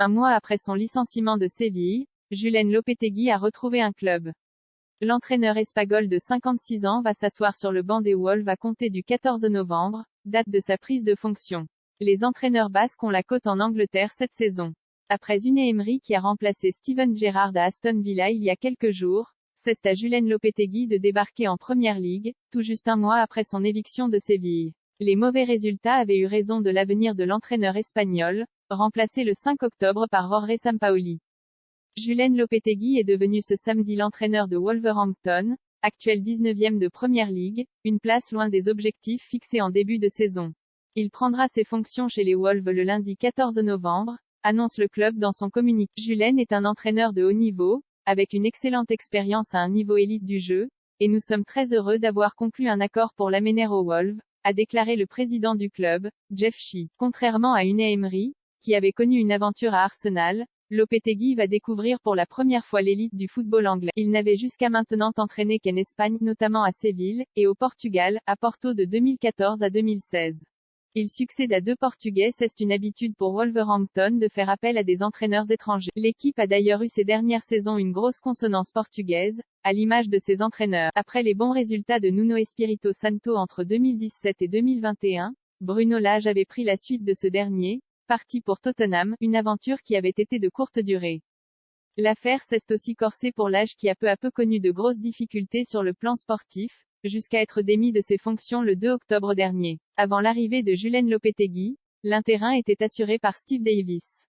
Un mois après son licenciement de Séville, Julen Lopetegui a retrouvé un club. L'entraîneur espagnol de 56 ans va s'asseoir sur le banc des Wolves à compter du 14 novembre, date de sa prise de fonction. Les entraîneurs basques ont la cote en Angleterre cette saison. Après Unai Emery qui a remplacé Steven Gerrard à Aston Villa il y a quelques jours, c'est à Julen Lopetegui de débarquer en Première Ligue, tout juste un mois après son éviction de Séville. Les mauvais résultats avaient eu raison de l'avenir de l'entraîneur espagnol, remplacé le 5 octobre par Jorge Sampaoli. Julen Lopetegui est devenu ce samedi l'entraîneur de Wolverhampton, actuel 19e de Première Ligue, une place loin des objectifs fixés en début de saison. Il prendra ses fonctions chez les Wolves le lundi 14 novembre, annonce le club dans son communiqué. Julen est un entraîneur de haut niveau, avec une excellente expérience à un niveau élite du jeu, et nous sommes très heureux d'avoir conclu un accord pour l'amener aux Wolves, a déclaré le président du club, Jeff Shi. Contrairement à Unai Emery, qui avait connu une aventure à Arsenal, Lopetegui va découvrir pour la première fois l'élite du football anglais. Il n'avait jusqu'à maintenant entraîné qu'en Espagne, notamment à Séville, et au Portugal, à Porto de 2014 à 2016. Il succède à deux Portugais. C'est une habitude pour Wolverhampton de faire appel à des entraîneurs étrangers. L'équipe a d'ailleurs eu ces dernières saisons une grosse consonance portugaise, à l'image de ses entraîneurs. Après les bons résultats de Nuno Espirito Santo entre 2017 et 2021, Bruno Lage avait pris la suite de ce dernier, parti pour Tottenham, une aventure qui avait été de courte durée. L'affaire s'est aussi corsée pour Lage qui a peu à peu connu de grosses difficultés sur le plan sportif, jusqu'à être démis de ses fonctions le 2 octobre dernier. Avant l'arrivée de Julen Lopetegui, l'intérim était assuré par Steve Davis.